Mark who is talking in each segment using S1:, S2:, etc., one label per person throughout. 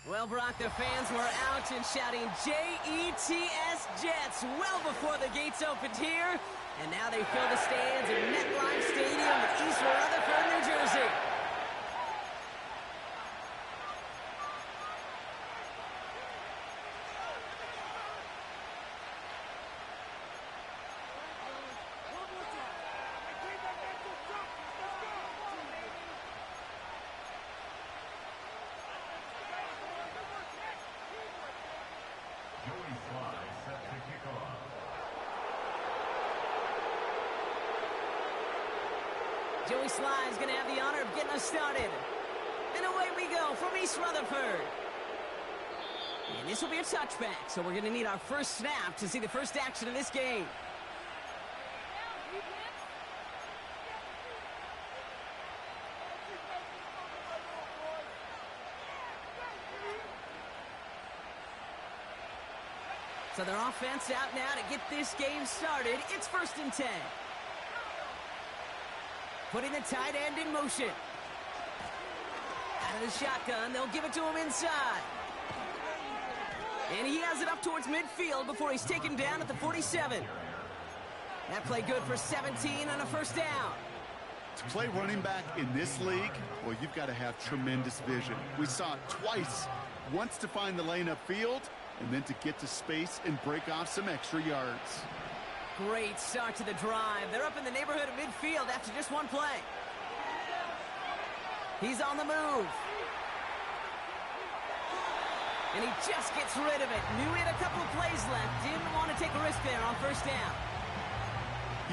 S1: Well, Brock, the fans were out and shouting J-E-T-S, Jets, well before the gates opened here. And now they fill the stands at MetLife Stadium in East Rutherford, New Jersey. Joey Sly is going to have the honor of getting us started. And away we go from East Rutherford. And this will be a touchback, so we're going to need our first snap to see the first action of this game. So their offense out now to get this game started. It's 1st and 10. Putting the tight end in motion. Out of the shotgun, they'll give it to him inside. And he has it up towards midfield before he's taken down at the 47. That play good for 17 on a first down.
S2: To play running back in this league, well, you've got to have tremendous vision. We saw it twice. Once to find the lane upfield, and then to get to space and break off some extra yards.
S1: Great start to the drive. They're up in the neighborhood of midfield after just one play. He's on the move. And he just gets rid of it. Knew he had a couple of plays left. Didn't want to take a risk there on first down.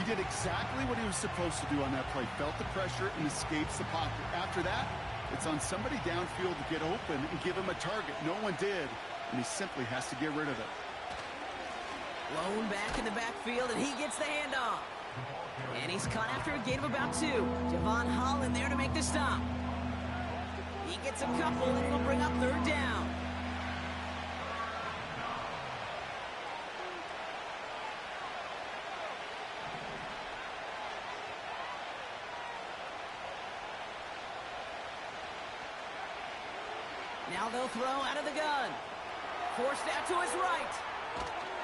S2: He did exactly what he was supposed to do on that play. Felt the pressure and escapes the pocket. After that, it's on somebody downfield to get open and give him a target. No one did, and he simply has to get rid of it.
S1: Lone back in the backfield, and he gets the handoff. And he's caught after a gain of about 2. Javon Holland there to make the stop. He gets a couple, and it'll bring up 3rd down. Now they'll throw out of the gun. Forced out to his right.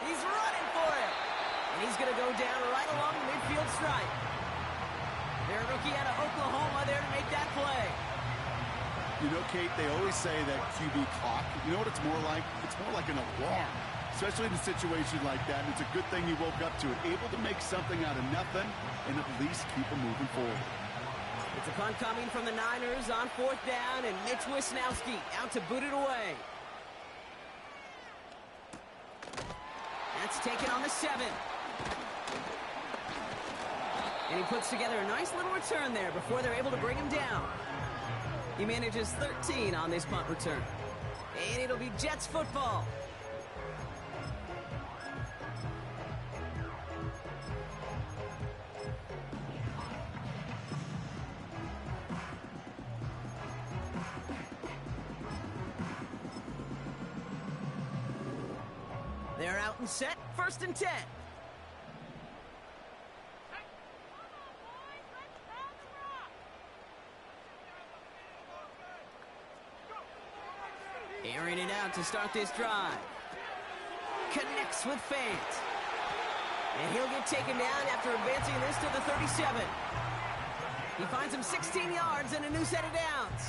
S1: He's running for it. And he's going to go down right along the midfield stripe. Their rookie out of Oklahoma there to make that play.
S2: You know, Kate, they always say that QB clock. You know what it's more like? It's more like an alarm. Especially in a situation like that. And it's a good thing you woke up to it. Able to make something out of nothing and at least keep them moving forward.
S1: It's a punt coming from the Niners on 4th down. And Mitch Wisnowski out to boot it away. That's taken on the 7. And he puts together a nice little return there before they're able to bring him down. He manages 13 on this punt return. And it'll be Jets football. They're out and set, 1st and 10. Airing it out to start this drive. Connects with Fant. And he'll get taken down after advancing this to the 37. He finds him 16 yards and a new set of downs.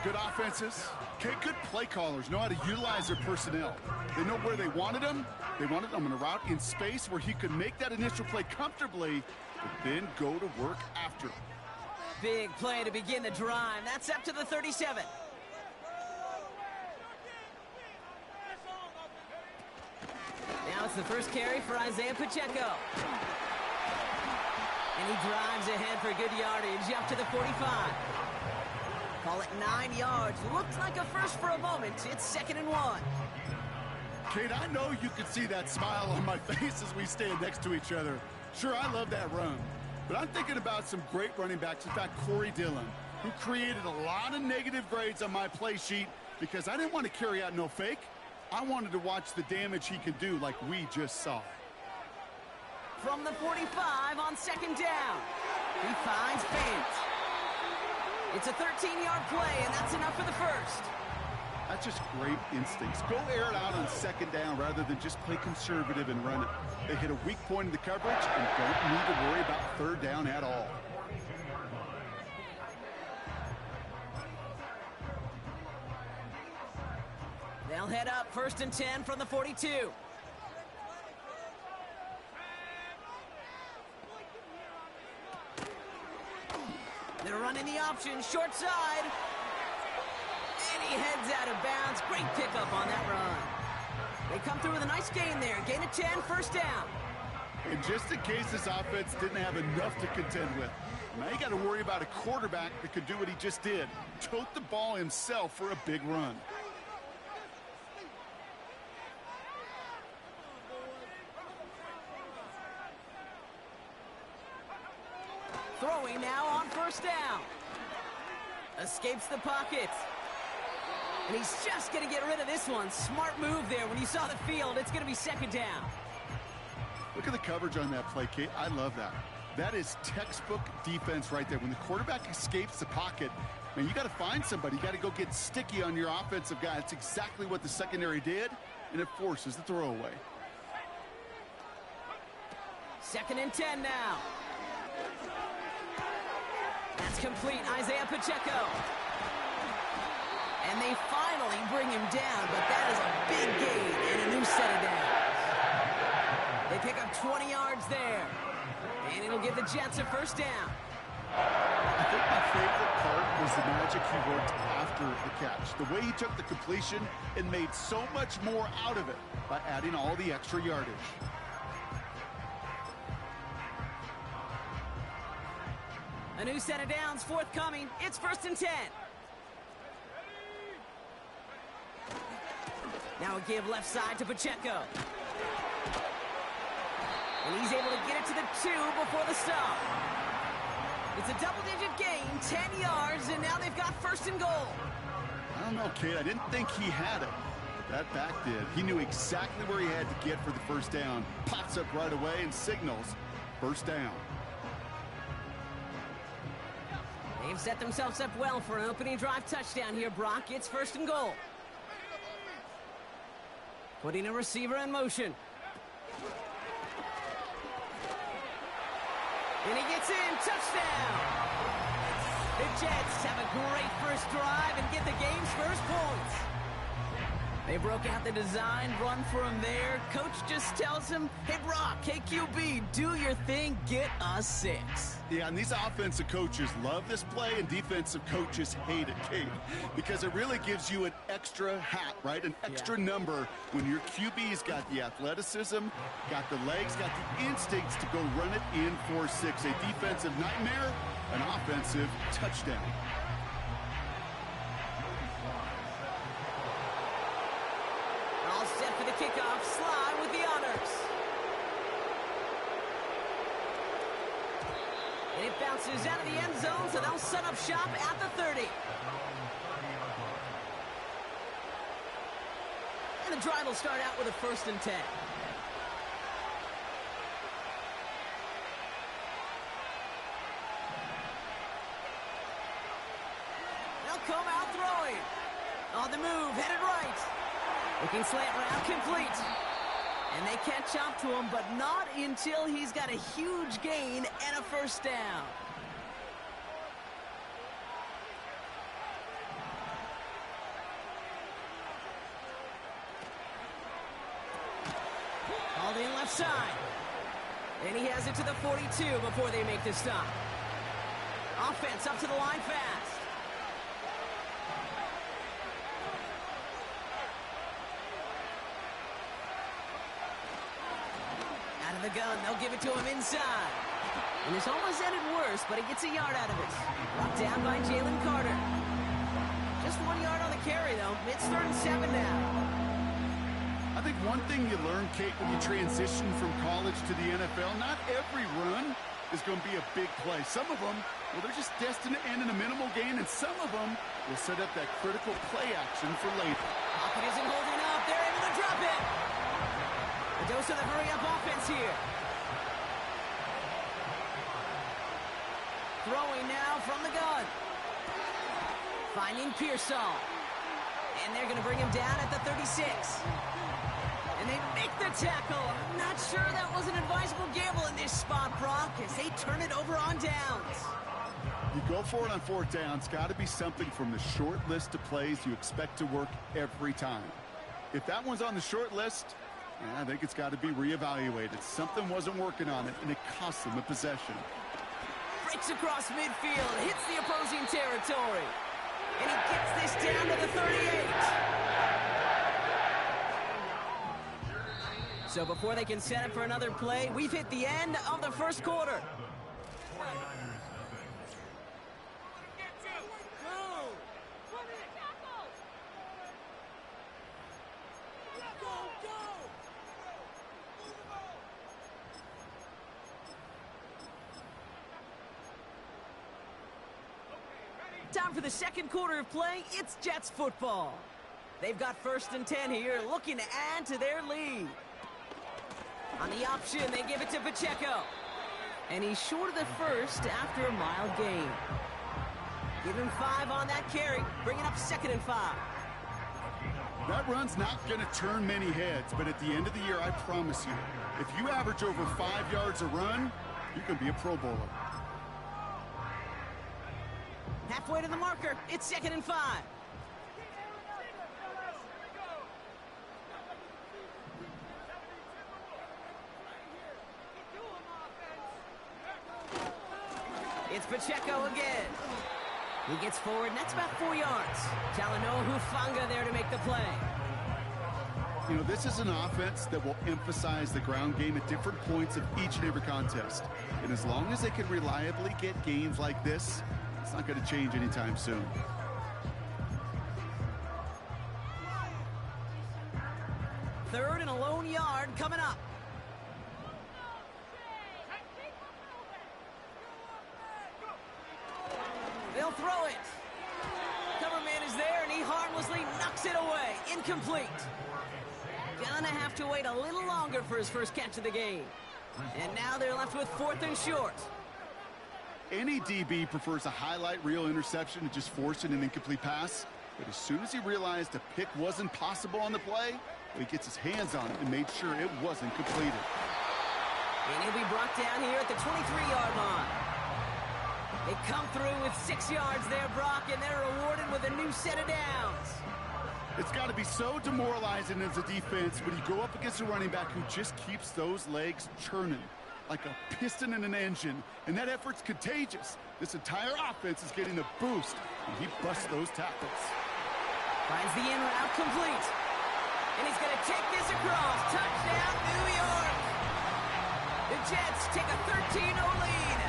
S2: Good offenses. Okay, good play callers know how to utilize their personnel. They know where they wanted him. They wanted him on a route in space where he could make that initial play comfortably, but then go to work after.
S1: Big play to begin the drive. That's up to the 37. Now it's the first carry for Isaiah Pacheco. And he drives ahead for good yardage up to the 45. Call it 9 yards. Looks like a first for a moment. It's 2nd and 1.
S2: Kate, I know you can see that smile on my face as we stand next to each other. Sure, I love that run. But I'm thinking about some great running backs. In fact, Corey Dillon, who created a lot of negative grades on my play sheet because I didn't want to carry out no fake. I wanted to watch the damage he could do like we just saw.
S1: From the 45 on 2nd down. He finds Fant. It's a 13-yard play, and that's enough for the first.
S2: That's just great instincts. Go air it out on second down rather than just play conservative and run it. They hit a weak point in the coverage and don't need to worry about third down at all.
S1: They'll head up 1st and 10 from the 42. They're running the option, short side. And he heads out of bounds. Great pickup on that run. They come through with a nice gain there. Gain of 10, 1st down.
S2: And just in case this offense didn't have enough to contend with, now you got to worry about a quarterback that could do what he just did. Tote the ball himself for a big run.
S1: Throwing now on 1st down. Escapes the pocket. And he's just going to get rid of this one. Smart move there. When you saw the field, it's going to be 2nd down.
S2: Look at the coverage on that play, Kate. I love that. That is textbook defense right there. When the quarterback escapes the pocket, man, you got to find somebody. You got to go get sticky on your offensive guy. That's exactly what the secondary did, and it forces the throwaway.
S1: 2nd and 10 now. That's complete. Isaiah Pacheco. And they finally bring him down, but that is a big gain and a new set of downs. They pick up 20 yards there. And it'll give the Jets a 1st down.
S2: I think my favorite part was the magic he worked after the catch. The way he took the completion and made so much more out of it by adding all the extra yardage.
S1: A new set of downs forthcoming. It's 1st and 10. Now a give left side to Pacheco. And he's able to get it to the 2 before the stop. It's a double-digit gain, 10 yards, and now they've got 1st and goal.
S2: I don't know, Kate. I didn't think he had it. That back did. He knew exactly where he had to get for the 1st down. Pops up right away and signals 1st down.
S1: They've set themselves up well for an opening drive touchdown here, Brock. It's 1st and goal. Putting a receiver in motion. And he gets in. Touchdown. The Jets have a great 1st drive and get the game's 1st points. They broke out the design, run for him there. Coach just tells him, hey, Brock, KQB, do your thing, get us 6.
S2: Yeah, and these offensive coaches love this play, and defensive coaches hate it, Kate, because it really gives you an extra hat, right? An extra number when your QB's got the athleticism, got the legs, got the instincts to go run it in for 6. A defensive nightmare, an offensive touchdown.
S1: All set for the kickoff. Sly with the honors. And it bounces out of the end zone, so they'll set up shop at the 30. And the drive will start out with a 1st and 10. They'll come out throwing. On the move, headed right. Looking slant route, complete. And they catch up to him, but not until he's got a huge gain and a 1st down. Called in left side. And he has it to the 42 before they make the stop. Offense up to the line fast. The gun, they'll give it to him inside. And this almost ended worse, but he gets a yard out of it. Brought down by Jalen Carter. Just 1 yard on the carry, though. It's 3rd and 7 now.
S2: I think one thing you learn, Kate, when you transition from college to the NFL, not every run is going to be a big play. Some of them, well, they're just destined to end in a minimal gain, and some of them will set up that critical play action for later.
S1: Pocket isn't holding up. They're able to drop it. A dose of the hurry-up offense here. Throwing now from the gun. Finding Pearsall. And they're going to bring him down at the 36. And they make the tackle. I'm not sure that was an advisable gamble in this spot, Brock, as they turn it over on downs.
S2: You go for it on fourth down. It's got to be something from the short list of plays you expect to work every time. If that one's on the short list, I think it's got to be reevaluated. Something wasn't working on it, and it cost them a possession.
S1: Breaks across midfield, hits the opposing territory. And he gets this down to the 38. So before they can set up for another play, we've hit the end of the first quarter. Time for the second quarter of play. It's Jets football. They've got 1st and 10 here, looking to add to their lead. On the option, they give it to Pacheco. And he's short of the first after a mild gain. Give him 5 on that carry, bringing up 2nd and 5.
S2: That run's not going to turn many heads, but at the end of the year, I promise you, if you average over 5 yards a run, you can be a Pro Bowler.
S1: Halfway to the marker, it's 2nd and 5. It's Pacheco again. He gets forward, and that's about 4 yards. Talanoa Hufanga there to make the play.
S2: You know, this is an offense that will emphasize the ground game at different points of each and every contest. And as long as they can reliably get gains like this, it's not going to change anytime soon.
S1: Third and a lone yard coming up. They'll throw it. Cover man is there, and he harmlessly knocks it away. Incomplete. Gonna have to wait a little longer for his first catch of the game. And now they're left with 4th and short.
S2: Any DB prefers a highlight reel interception to just forcing an incomplete pass. But as soon as he realized a pick wasn't possible on the play, he gets his hands on it and made sure it wasn't completed.
S1: And he'll be brought down here at the 23-yard line. They come through with 6 yards there, Brock, and they're rewarded with a new set of downs.
S2: It's got to be so demoralizing as a defense when you go up against a running back who just keeps those legs churning like a piston in an engine, and that effort's contagious. This entire offense is getting a boost, and he busts those tackles.
S1: Finds the in route complete. And he's going to take this across. Touchdown, New York. The Jets take a 13-0 lead.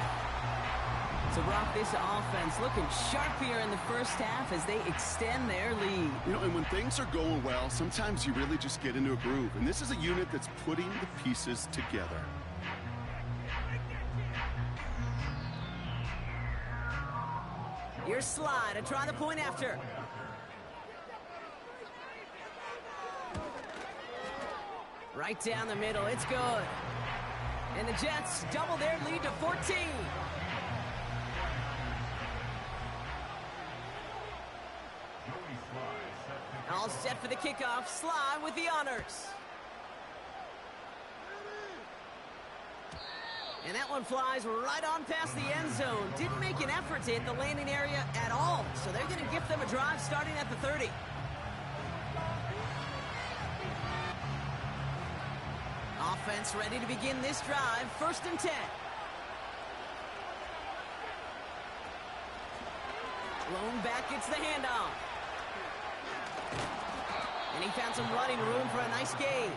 S1: So, Brock, this offense looking sharp here in the first half as they extend their lead.
S2: You know, and when things are going well, sometimes you really just get into a groove. And this is a unit that's putting the pieces together.
S1: Here's Slide to try the point after. Right down the middle, it's good. And the Jets double their lead to 14. All set for the kickoff. Slide with the honors. And that one flies right on past the end zone. Didn't make an effort to hit the landing area at all. So they're going to give them a drive starting at the 30. Offense ready to begin this drive. 1st and 10. Lone back gets the handoff. And he found some running room for a nice gain.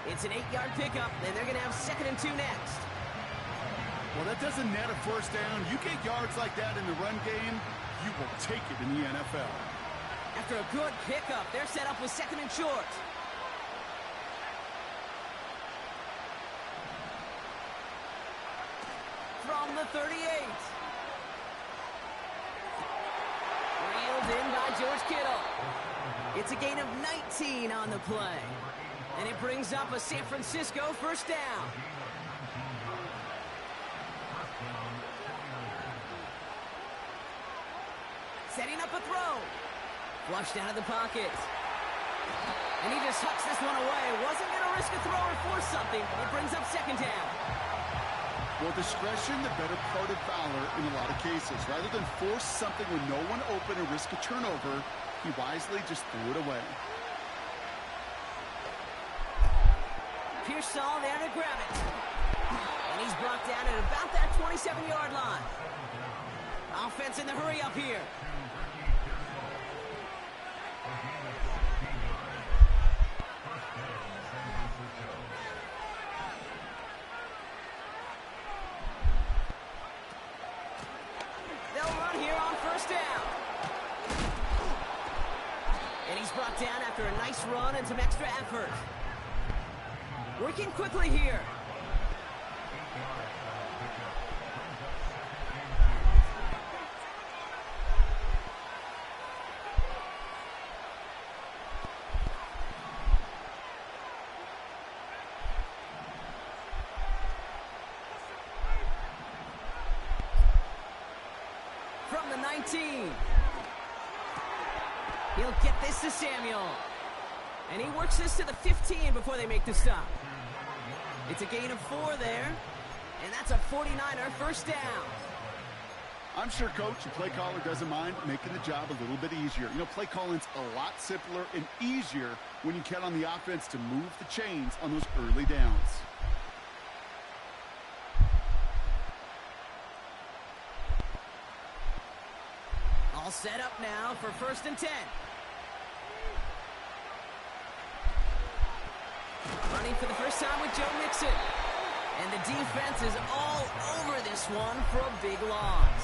S1: It's an 8-yard pickup, and they're going to have 2nd and 2 next.
S2: Well, that doesn't net a first down. You get yards like that in the run game, you will take it in the NFL.
S1: After a good pickup, they're set up with 2nd and short. From the 38. Reeled in by George Kittle. It's a gain of 19 on the play. And it brings up a San Francisco first down. Setting up a throw. Flushed out of the pocket. And he just hucks this one away. Wasn't going to risk a throw or force something. It brings up second down.
S2: Well, discretion, the better part of valor in a lot of cases. Rather than force something with no one open and risk a turnover, he wisely just threw it away.
S1: Pearsall there to grab it. And he's brought down at about that 27-yard line. Offense in the hurry up here. They'll run here on first down. And he's brought down after a nice run and some extra effort. Working quickly here. From the 19. He'll get this to Samuel. And he works this to the 15 before they make the stop. It's a gain of 4 there, and that's a 49er first down.
S2: I'm sure, Coach, the play caller doesn't mind making the job a little bit easier. You know, play calling's a lot simpler and easier when you count on the offense to move the chains on those early downs.
S1: All set up now for first and 10. Running for the first time with Joe Mixon. And the defense is all over this one for a big loss.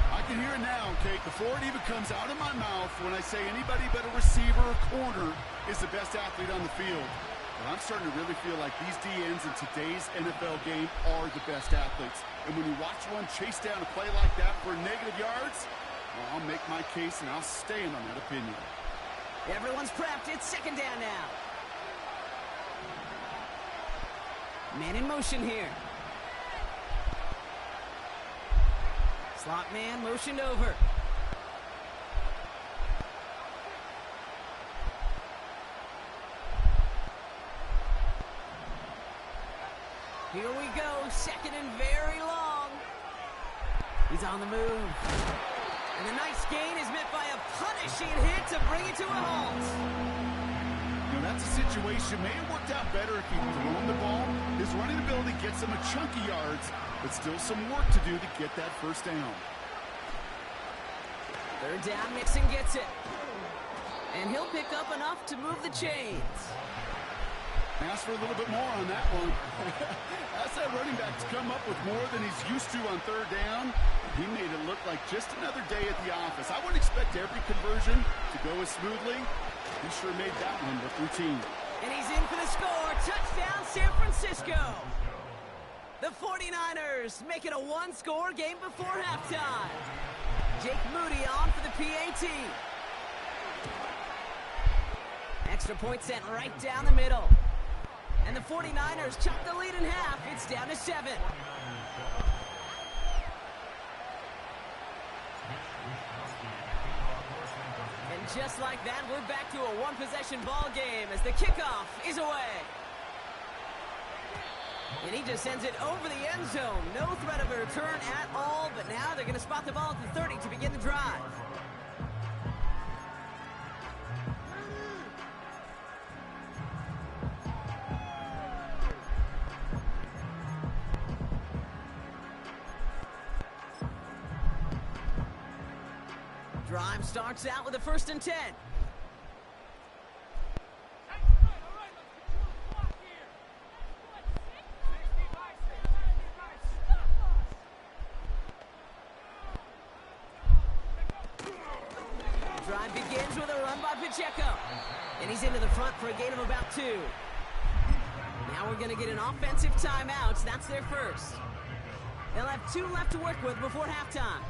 S2: I can hear it now, Kate, before it even comes out of my mouth when I say anybody but a receiver or corner is the best athlete on the field. But I'm starting to really feel like these DNs in today's NFL game are the best athletes. And when you watch one chase down a play like that for negative yards, well, I'll make my case and I'll stand on that opinion.
S1: Everyone's prepped. It's second down now. Man in motion here. Slot man motioned over. Here we go, second and very long. He's on the move. And the nice gain is met by a punishing hit to bring it to a halt.
S2: You know, that's a situation. May have worked out better if he'd thrown the ball. His running ability gets him a chunky yards, but still some work to do to get that first down.
S1: Third down, Mixon gets it. And he'll pick up enough to move the chains.
S2: Ask for a little bit more on that one. Ask that running back to come up with more than he's used to on third down. He made it look like just another day at the office. I wouldn't expect every conversion to go as smoothly. He sure made that one look routine.
S1: And he's in for the score. Touchdown, San Francisco. The 49ers make it a one-score game before halftime. Jake Moody on for the PAT. Extra point sent right down the middle. And the 49ers chop the lead in half. It's down to 7. And just like that, we're back to a one-possession ball game as the kickoff is away. And he just sends it over the end zone. No threat of a return at all, but now they're going to spot the ball at the 30 to begin the drive. Drive starts out with a first and 10. Drive begins with a run by Pacheco. And he's into the front for a gain of about 2. Now we're going to get an offensive timeout. That's their first. They'll have 2 left to work with before halftime.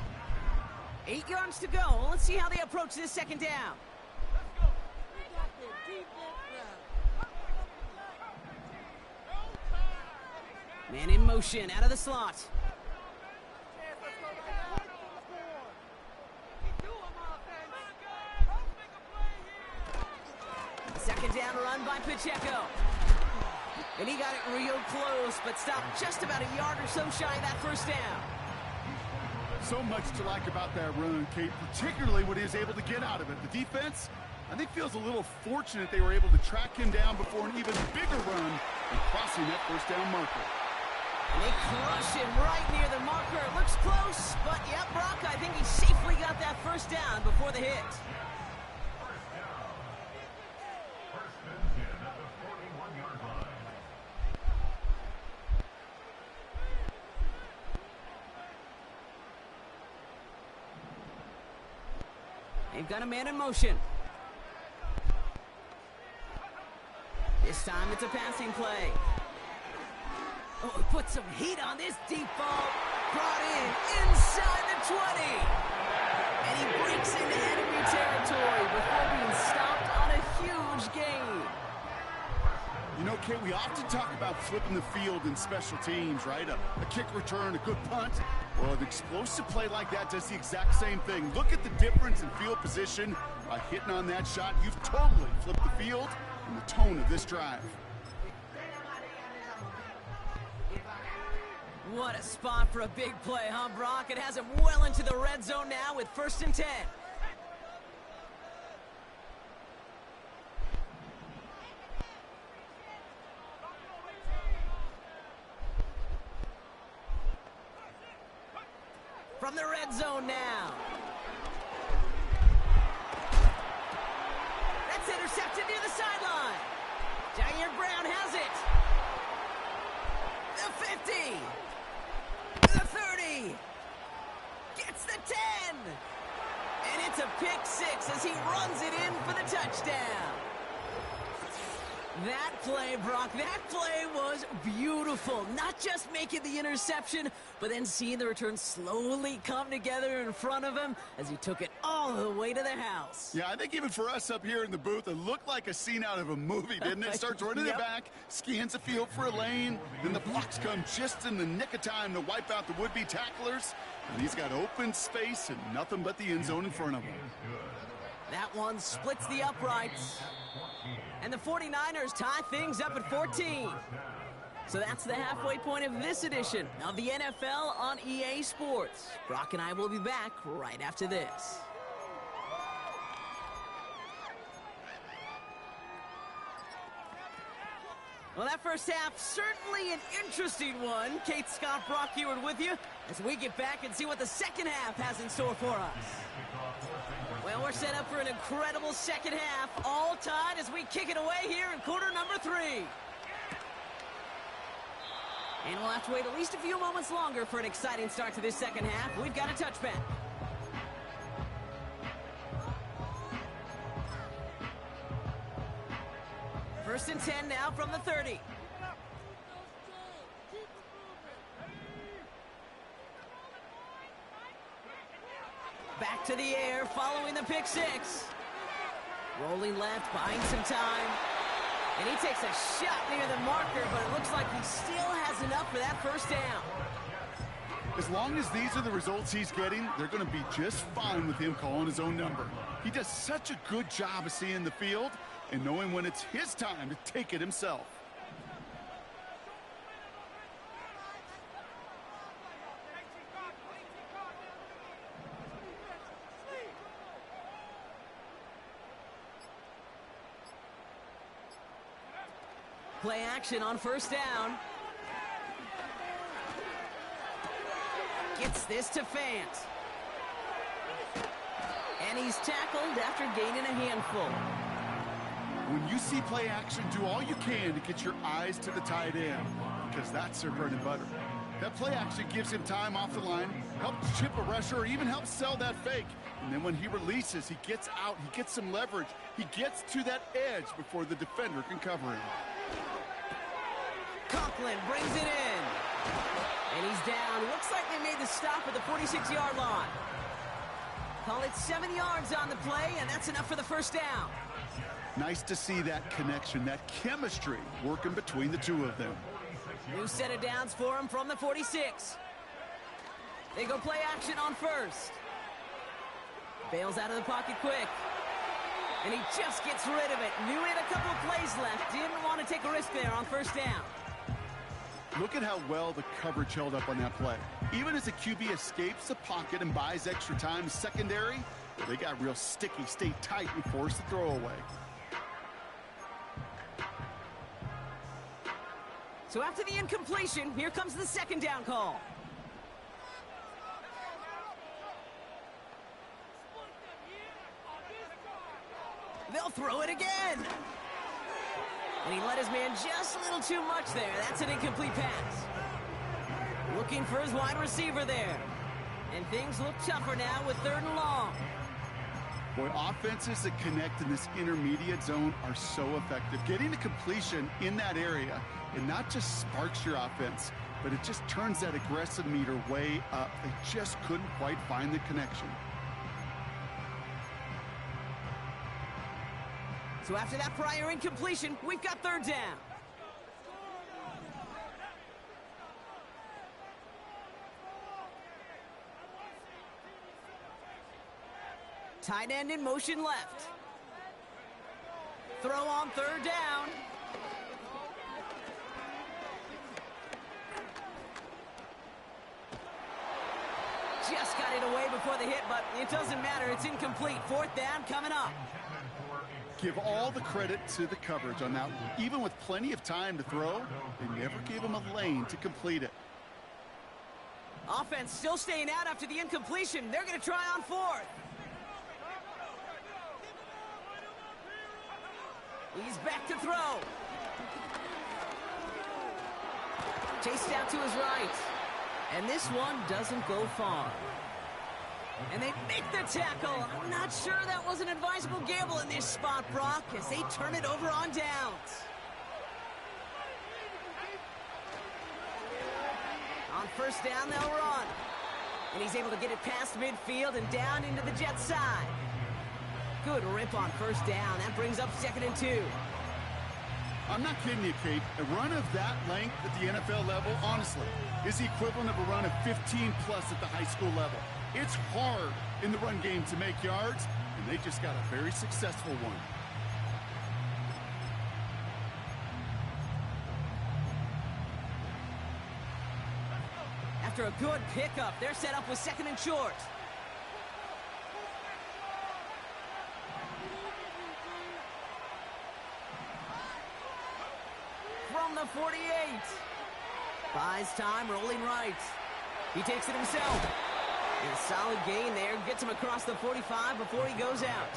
S1: 8 yards to go. Let's see how they approach this second down. Man in motion out of the slot. run by Pacheco. And he got it real close, but stopped just about a yard or so shy of that first down.
S2: So much to like about that run, Kate, particularly what he was able to get out of it. The defense, I think, feels a little fortunate they were able to track him down before an even bigger run and crossing that first down marker.
S1: And they crush him right near the marker. It looks close, but yeah, Brock, I think he safely got that first down before the hit. They've got a man in motion. This time it's a passing play. Oh, he put some heat on this deep ball. Brought in inside the 20. And he breaks into enemy territory before being stopped on a huge gain.
S2: You know, Kate, we often talk about flipping the field in special teams, right? A kick return, a good punt. Well, an explosive play like that does the exact same thing. Look at the difference in field position. By hitting on that shot, you've totally flipped the field and the tone of this drive.
S1: What a spot for a big play, huh, Brock? It has him well into the red zone now with 1st and 10. From the red zone now. That's intercepted near the sideline. Jair Brown has it. The 50. The 30. Gets the 10. And it's a pick 6 as he runs it in for the touchdown. That play, Brock, that play was beautiful. Not just making the interception, but then seeing the return slowly come together in front of him as he took it all the way to the house.
S2: Yeah, I think even for us up here in the booth, it looked like a scene out of a movie, didn't it? Starts running it back, scans the field for a lane, then the blocks come just in the nick of time to wipe out the would-be tacklers, and he's got open space and nothing but the end zone in front of him.
S1: That one splits the uprights. And the 49ers tie things up at 14. So that's the halfway point of this edition of the NFL on EA Sports. Brock and I will be back right after this. Well, that first half, certainly an interesting one. Kate, Scott, Brock Ewart with you as we get back and see what the second half has in store for us. Well, we're set up for an incredible second half, all tied as we kick it away here in quarter number 3. And we'll have to wait at least a few moments longer for an exciting start to this second half. We've got a touchback. First and 10 now from the 30. Back to the air, following the pick 6. Rolling left, buying some time. And he takes a shot near the marker, but it looks like he still has enough for that first down.
S2: As long as these are the results he's getting, they're going to be just fine with him calling his own number. He does such a good job of seeing the field and knowing when it's his time to take it himself.
S1: Play action on first down. Gets this to Fant. And he's tackled after gaining a handful.
S2: When you see play action, do all you can to get your eyes to the tight end, because that's their bread and butter. That play action gives him time off the line, helps chip a rusher, or even helps sell that fake. And then when he releases, he gets out, he gets some leverage. He gets to that edge before the defender can cover him.
S1: Conklin brings it in. And he's down. Looks like they made the stop at the 46-yard line. Call it 7 yards on the play, and that's enough for the first down.
S2: Nice to see that connection, that chemistry working between the two of them.
S1: New set of downs for him from the 46. They go play action on first. Bails out of the pocket quick. And he just gets rid of it. Knew he had a couple of plays left. Didn't want to take a risk there on first down.
S2: Look at how well the coverage held up on that play. Even as the QB escapes the pocket and buys extra time secondary, they got real sticky, stayed tight, and forced the throw away.
S1: So after the incompletion, here comes the second down call. They'll throw it again. And he let his man just a little too much there. That's an incomplete pass. Looking for his wide receiver there. And things look tougher now with 3rd and long.
S2: Boy, offenses that connect in this intermediate zone are so effective. Getting the completion in that area, it not just sparks your offense, but it just turns that aggressive meter way up. They just couldn't quite find the connection.
S1: So after that prior incompletion, we've got 3rd down. Tight end in motion left. Throw on 3rd down. Just got it away before the hit, but it doesn't matter. It's incomplete. 4th down coming up.
S2: Give all the credit to the coverage on that one. Even with plenty of time to throw, they never gave him a lane to complete it.
S1: Offense still staying out after the incompletion. They're going to try on 4th. He's back to throw. Chased out to his right. And this one doesn't go far. And they make the tackle. I'm not sure that was an advisable gamble in this spot, Brock, as they turn it over on downs. On first down, they'll run. And he's able to get it past midfield and down into the Jets side. Good rip on first down. That brings up 2nd and 2.
S2: I'm not kidding you, Kate. A run of that length at the NFL level, honestly, is the equivalent of a run of 15-plus at the high school level. It's hard in the run game to make yards, and they just got a very successful one.
S1: After a good pickup, they're set up with 2nd and short. From the 48. Buys time, rolling right. He takes it himself. A solid gain there. Gets him across the 45 before he goes out.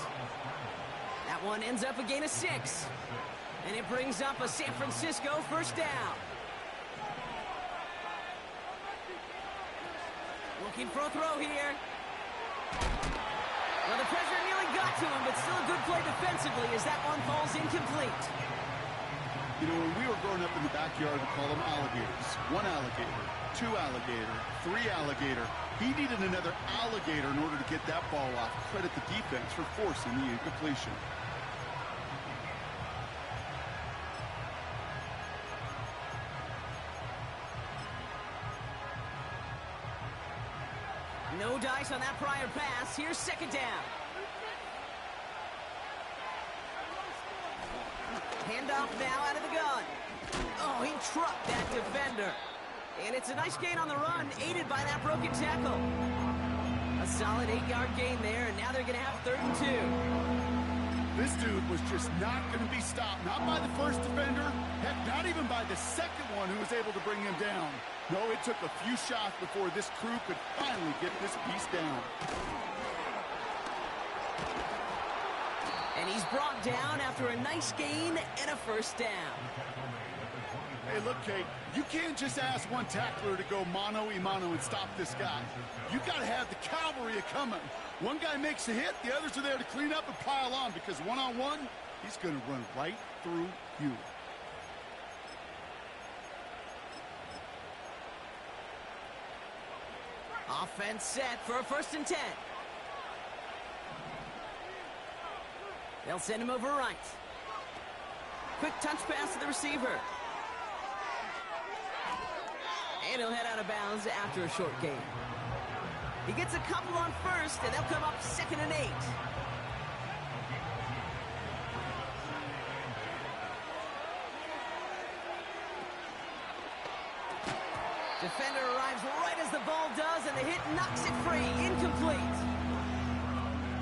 S1: That one ends up a gain of 6. And it brings up a San Francisco first down. Looking for a throw here. Well, the pressure nearly got to him, but still a good play defensively as that one falls incomplete.
S2: You know, when we were growing up in the backyard, we call them alligators. 1 alligator, 2 alligator, 3 alligator. He needed another alligator in order to get that ball off. Credit the defense for forcing the incompletion.
S1: No dice on that prior pass. Here's 2nd down. Handoff now out of the gun. Oh, he trucked that defender. And it's a nice gain on the run, aided by that broken tackle. A solid 8-yard gain there, and now they're going to have 3rd and 2.
S2: This dude was just not going to be stopped. Not by the first defender. Heck, not even by the second one who was able to bring him down. No, it took a few shots before this crew could finally get this piece down.
S1: And he's brought down after a nice gain and a first down.
S2: Hey, look, Kate, you can't just ask one tackler to go mano-a-mano and stop this guy. You got to have the cavalry coming. One guy makes a hit, the others are there to clean up and pile on, because one-on-one, he's going to run right through you.
S1: Offense set for a 1st and 10. They'll send him over right. Quick touch pass to the receiver. And he'll head out of bounds after a short gain. He gets a couple on first, and they'll come up 2nd and 8. defender arrives right as the ball does, and the hit knocks it free. Incomplete.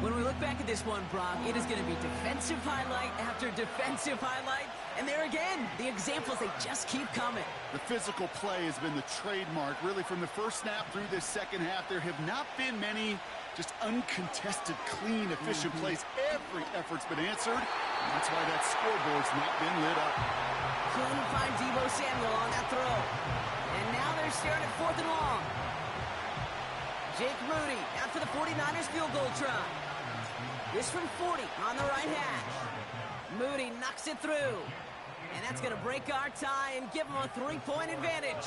S1: When we look back at this one, Brock, it is going to be defensive highlight after defensive highlight. And there again, the examples, they just keep coming.
S2: The physical play has been the trademark. Really, from the first snap through this second half, there have not been many just uncontested, clean, efficient plays. Every effort's been answered, and that's why that scoreboard's not been lit up.
S1: Couldn't find Deebo Samuel on that throw. And now they're staring at 4th and long. Jake Moody out for the 49ers field goal try. This from 40 on the right hash. Moody knocks it through. And that's going to break our tie and give them a 3-point advantage.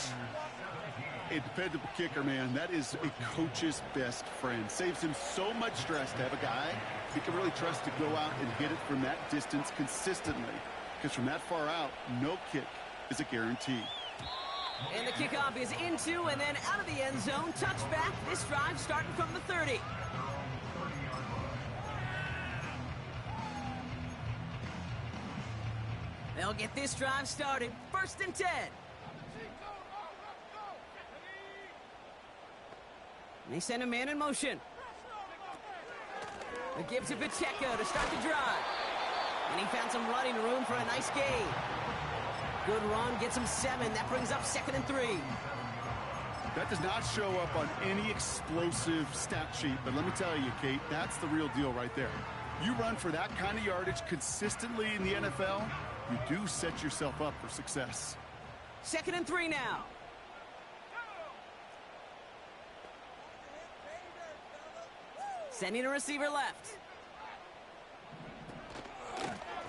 S2: A dependable kicker, man. That is a coach's best friend. Saves him so much stress to have a guy he can really trust to go out and hit it from that distance consistently. Because from that far out, no kick is a guarantee.
S1: And the kickoff is into and then out of the end zone. Touchback. This drive starting from the 30. They'll get this drive started. 1st and 10. And they send a man in motion. The give to Pacheco to start the drive. And he found some running room for a nice gain. Good run, gets him 7. That brings up 2nd and 3.
S2: That does not show up on any explosive stat sheet, but let me tell you, Kate, that's the real deal right there. You run for that kind of yardage consistently in the NFL, you do set yourself up for success.
S1: 2nd and 3 now. Sending a receiver left.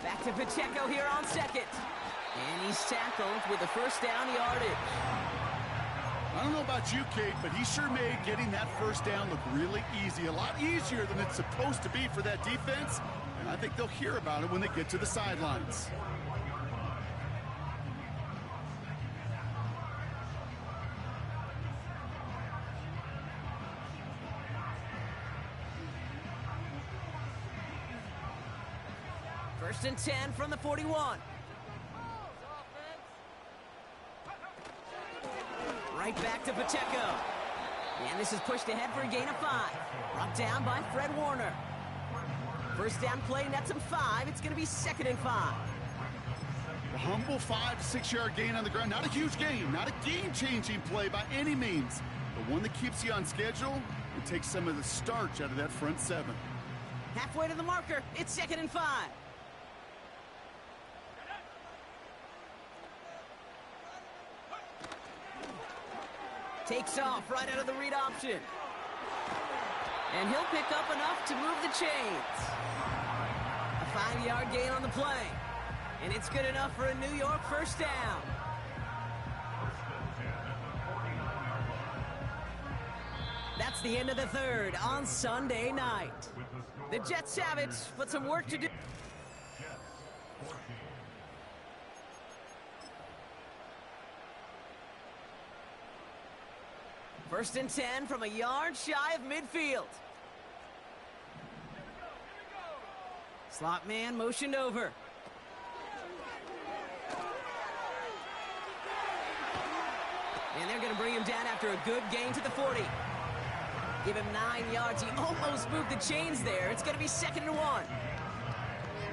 S1: Back to Pacheco here on 2nd. And he's tackled with a 1st down yardage.
S2: I don't know about you, Kate, but he sure made getting that 1st down look really easy. A lot easier than it's supposed to be for that defense. And I think they'll hear about it when they get to the sidelines.
S1: First and 10 from the 41. Right back to Pacheco. And this is pushed ahead for a gain of 5. Brought down by Fred Warner. 1st down play nets him 5. It's going to be 2nd and 5.
S2: A humble 5 to 6 yard gain on the ground. Not a huge gain. Not a game-changing play by any means. But one that keeps you on schedule and takes some of the starch out of that front 7.
S1: Halfway to the marker. It's 2nd and 5. Takes off right out of the read option. And he'll pick up enough to move the chains. A 5-yard gain on the play. And it's good enough for a New York 1st down. That's the end of the 3rd on Sunday night. The Jets have it, but some work to do. First and 10 from a yard shy of midfield. Slot man motioned over. And they're going to bring him down after a good gain to the 40. Give him 9 yards. He almost moved the chains there. It's going to be 2nd and 1.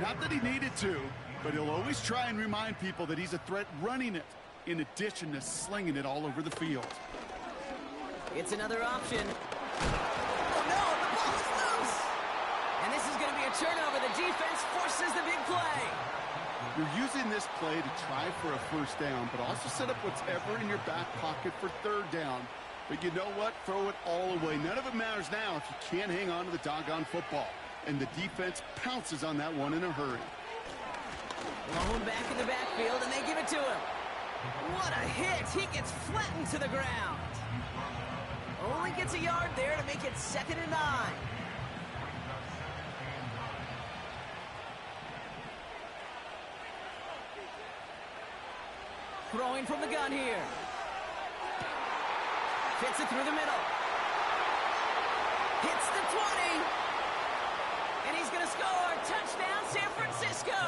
S2: Not that he needed to, but he'll always try and remind people that he's a threat running it, in addition to slinging it all over the field.
S1: It's another option. Oh, no, the ball is loose. And this is going to be a turnover. The defense forces the big play.
S2: You're using this play to try for a 1st down, but also set up whatever in your back pocket for 3rd down. But you know what? Throw it all away. None of it matters now if you can't hang on to the doggone football. And the defense pounces on that one in a hurry.
S1: Blown back in the backfield, and they give it to him. What a hit. He gets flattened to the ground. Only gets a yard there to make it 2nd and 9. Throwing from the gun here. Fits it through the middle. Hits the 20. And he's going to score. Touchdown, San Francisco.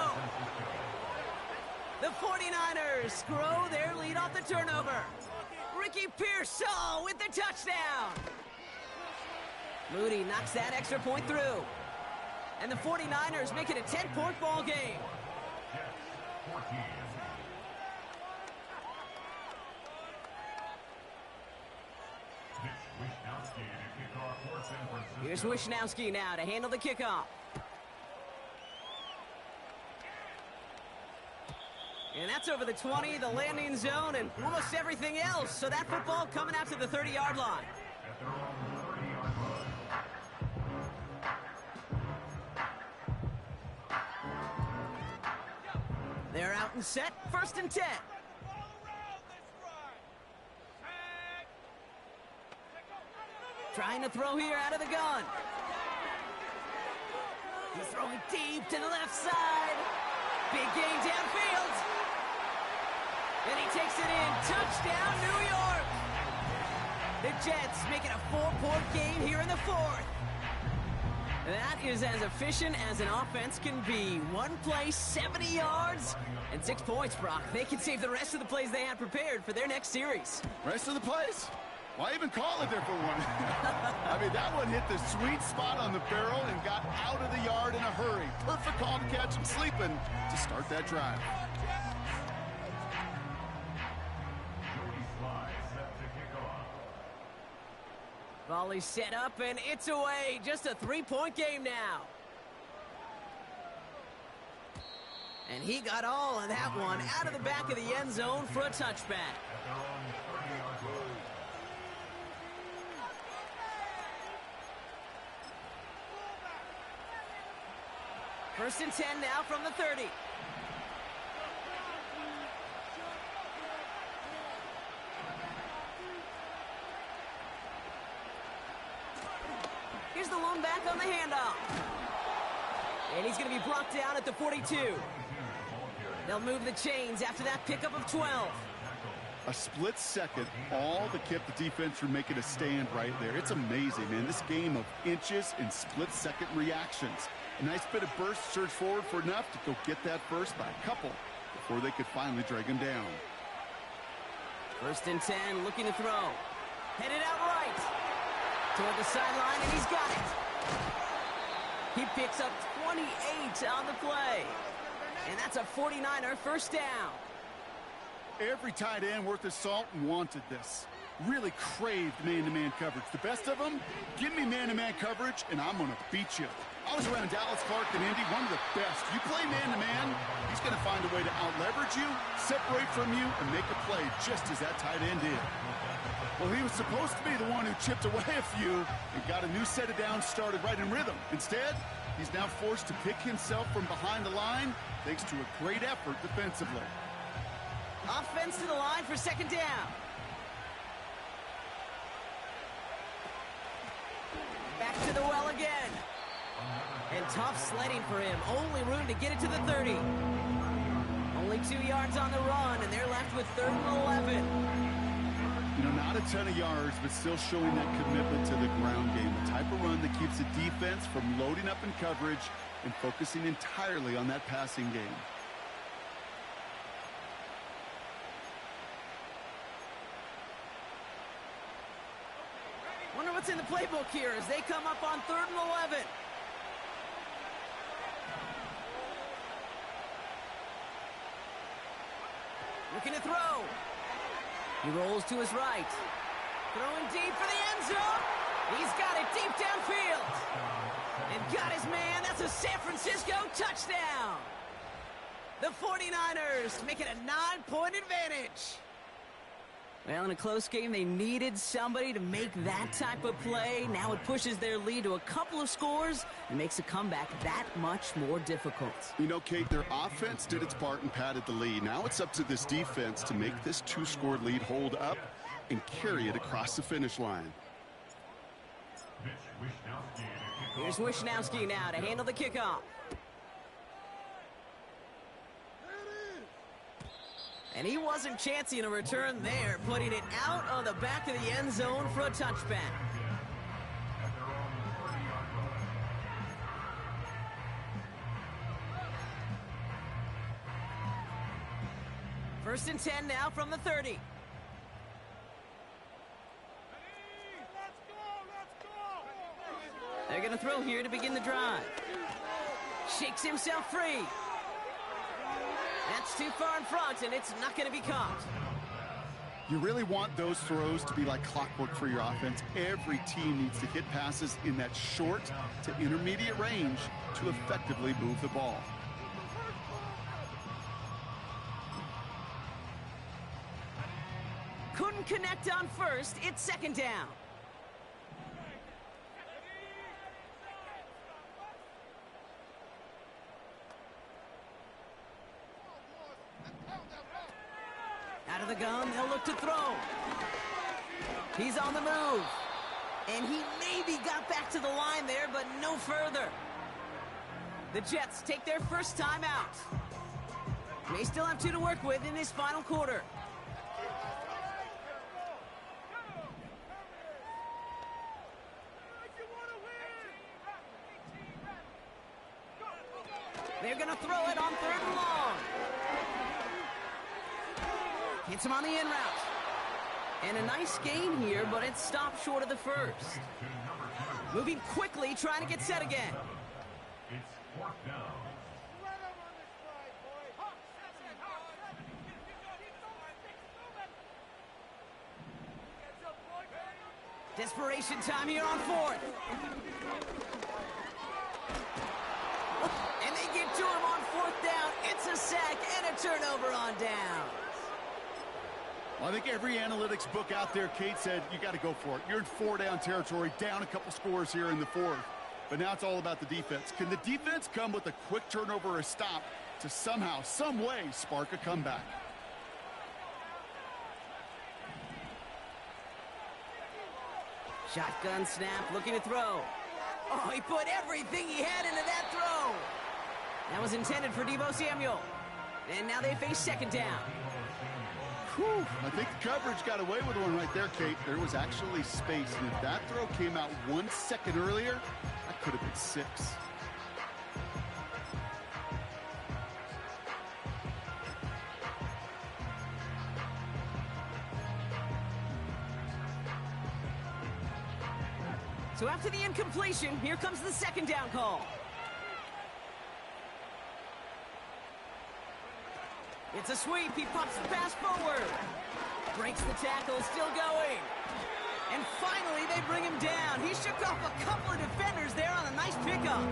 S1: The 49ers grow their lead off the turnover. Ricky Pearsall with the touchdown. Moody knocks that extra point through. And the 49ers make it a 10-point ball game. Here's Wishnowski now to handle the kickoff. And that's over the 20, the landing zone, and almost everything else. So that football coming out to the 30-yard line. They're out and set, 1st and 10. Trying to throw here out of the gun. He's throwing deep to the left side. Big gain downfield. And he takes it in. Touchdown, New York. The Jets make it a 4-point game here in the 4th. That is as efficient as an offense can be. One play, 70 yards, and 6 points, Brock. They can save the rest of the plays they had prepared for their next series.
S2: Rest of the plays? Why even call a different one? I mean, that one hit the sweet spot on the barrel and got out of the yard in a hurry. Perfect call to catch him sleeping to start that drive.
S1: Volley set up, and it's away. Just a 3-point game now. And he got all of that one out of the back of the end zone for a touchback. 1st and 10 now from the 30. Here's the lone back on the handoff. And he's going to be brought down at the 42. They'll move the chains after that pickup of 12.
S2: A split second, all that kept the defense from making a stand right there. It's amazing, man. This game of inches and split-second reactions. A nice bit of burst, surge forward for enough to go get that first by a couple before they could finally drag him down.
S1: 1st and 10, looking to throw. Headed out right. Toward the sideline, and he's got it. He picks up 28 on the play. And that's a 49er first down.
S2: Every tight end worth his salt wanted this. Really craved man-to-man coverage. The best of them, give me man-to-man coverage, and I'm going to beat you. I was around Dallas, Clark, and Indy, one of the best. You play man-to-man, he's going to find a way to out-leverage you, separate from you, and make a play just as that tight end did. Well, he was supposed to be the one who chipped away a few and got a new set of downs started right in rhythm. Instead, he's now forced to pick himself from behind the line thanks to a great effort defensively.
S1: Offense to the line for 2nd down. Back to the well again. And tough sledding for him. Only room to get it to the 30. Only 2 yards on the run, and they're left with 3rd and 11.
S2: You know, not a ton of yards, but still showing that commitment to the ground game. The type of run that keeps the defense from loading up in coverage and focusing entirely on that passing game.
S1: Wonder what's in the playbook here as they come up on 3rd and 11. Looking to throw. He rolls to his right. Throwing deep for the end zone. He's got it deep downfield. And got his man. That's a San Francisco touchdown. The 49ers make it a 9-point advantage. Well, in a close game, they needed somebody to make that type of play. Now it pushes their lead to a couple of scores and makes a comeback that much more difficult.
S2: You know, Kate, their offense did its part and padded the lead. Now it's up to this defense to make this 2-score lead hold up and carry it across the finish line.
S1: Here's Wishnowski now to handle the kickoff. And he wasn't chancing a return there, putting it out on the back of the end zone for a touchback. First and 10 now from the 30. going to throw here to begin the drive. Shakes himself free. That's too far in front, and it's not going to be caught.
S2: You really want those throws to be like clockwork for your offense. Every team needs to hit passes in that short to intermediate range to effectively move the ball.
S1: Couldn't connect on first. It's second down. Out of the gun, they'll look to throw. He's on the move. And he maybe got back to the line there, but no further. The Jets take their first time out. May still have 2 to work with in this final quarter. They're going to throw it on 3rd and long. Hits him on the in route. And a nice gain here, but it stopped short of the first. Moving quickly, trying to get set again.
S3: It's 4th down.
S1: Desperation time here on 4th. And they get to him on 4th down. It's a sack and a turnover on downs.
S2: Well, I think every analytics book out there, Kate, said you got to go for it. You're in 4-down territory, down a couple scores here in the 4th. But now it's all about the defense. Can the defense come with a quick turnover or a stop to somehow, some way, spark a comeback?
S1: Shotgun snap, looking to throw. Oh, he put everything he had into that throw. That was intended for Deebo Samuel. And now they face second down.
S2: Whew, I think the coverage got away with one right there, Kate. There was actually space, and if that throw came out 1 second earlier, that could have been 6.
S1: So after the incompletion, here comes the second down call. It's a sweep. He pops the pass forward. Breaks the tackle, still going. And finally, they bring him down. He shook off a couple of defenders there on a nice pickup.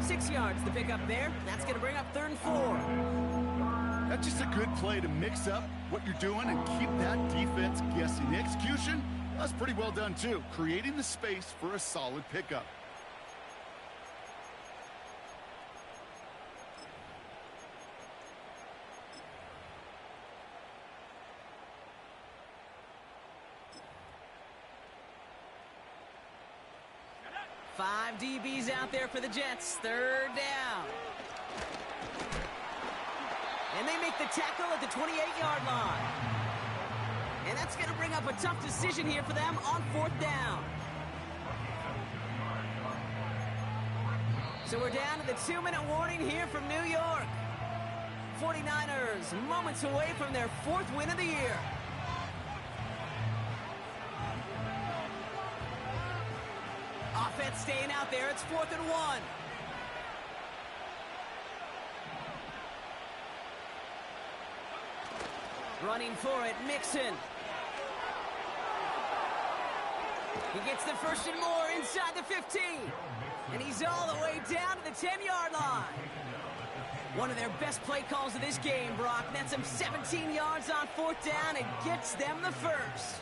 S1: 6 yards, the pickup there. That's going to bring up 3rd and 4.
S2: That's just a good play to mix up what you're doing and keep that defense guessing. The execution, that's pretty well done, too. Creating the space for a solid pickup.
S1: Five DBs out there for the Jets. 3rd down. And they make the tackle at the 28-yard line. And that's going to bring up a tough decision here for them on 4th down. So we're down to the 2-minute warning here from New York. 49ers moments away from their 4th win of the year. Offense staying out there. It's 4th and 1. Running for it, Mixon. He gets the 1st and more inside the 15. And he's all the way down to the 10-yard line. One of their best play calls of this game, Brock. Nets him 17 yards on 4th down and gets them the first.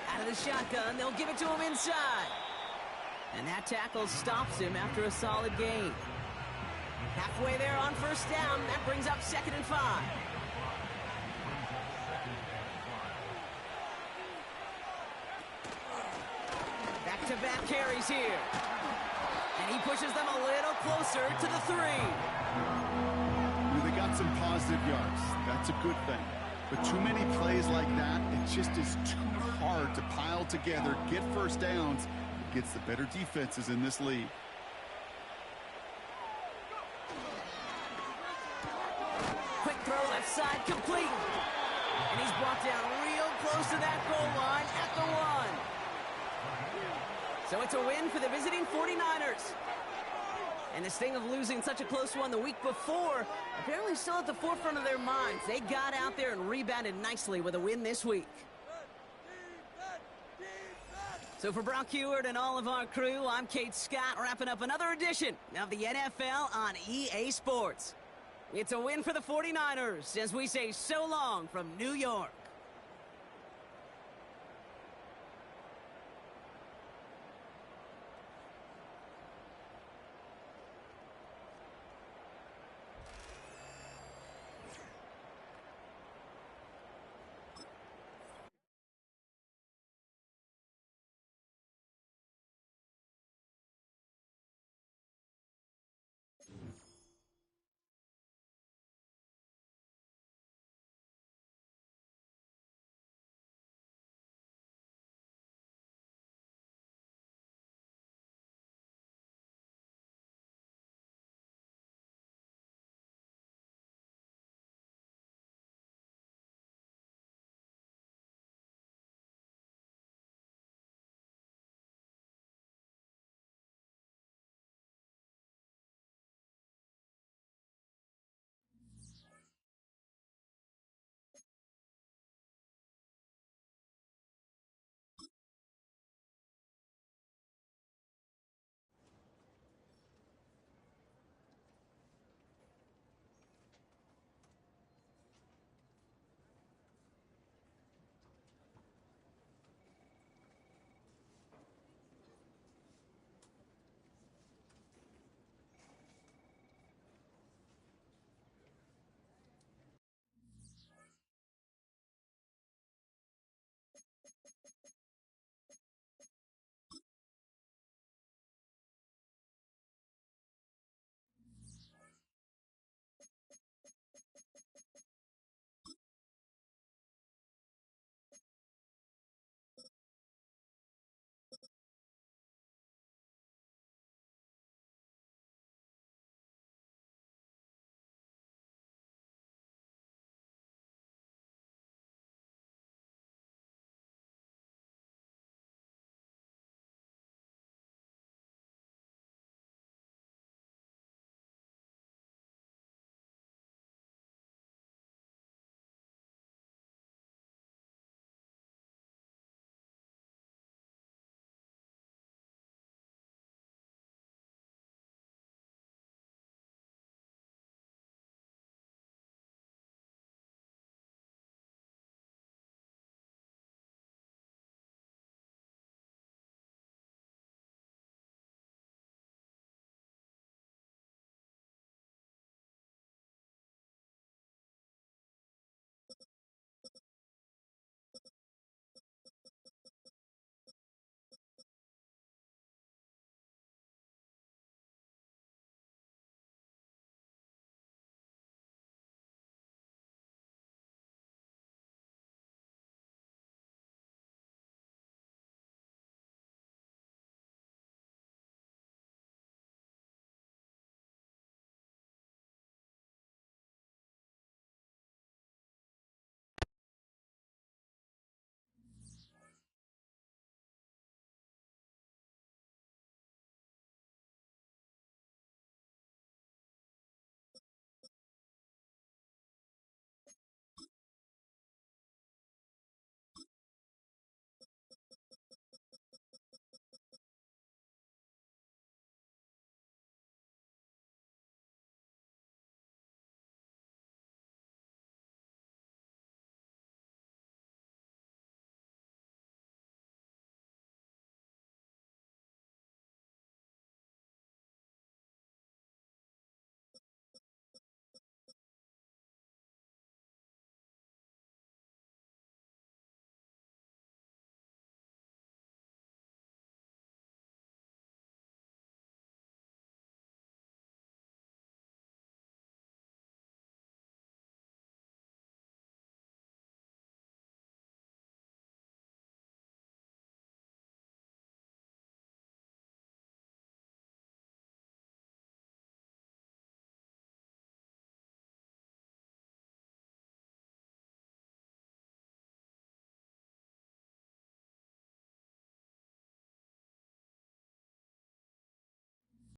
S1: Out of the shotgun, they'll give it to him inside. And that tackle stops him after a solid gain. Halfway there on 1st down, that brings up 2nd and 5. Back-to-back carries here. And he pushes them a little closer to the 3.
S2: They got some positive yards. That's a good thing. But too many plays like that, it just is too hard to pile together, get 1st downs. It gets the better defenses in this league.
S1: Quick throw left side, complete. And he's brought down real close to that goal line at the 1. So it's a win for the visiting 49ers. And the sting of losing such a close one the week before apparently still at the forefront of their minds. They got out there and rebounded nicely with a win this week. So for Brock Heward and all of our crew, I'm Kate Scott, wrapping up another edition of the NFL on EA Sports. It's a win for the 49ers as we say so long from New York.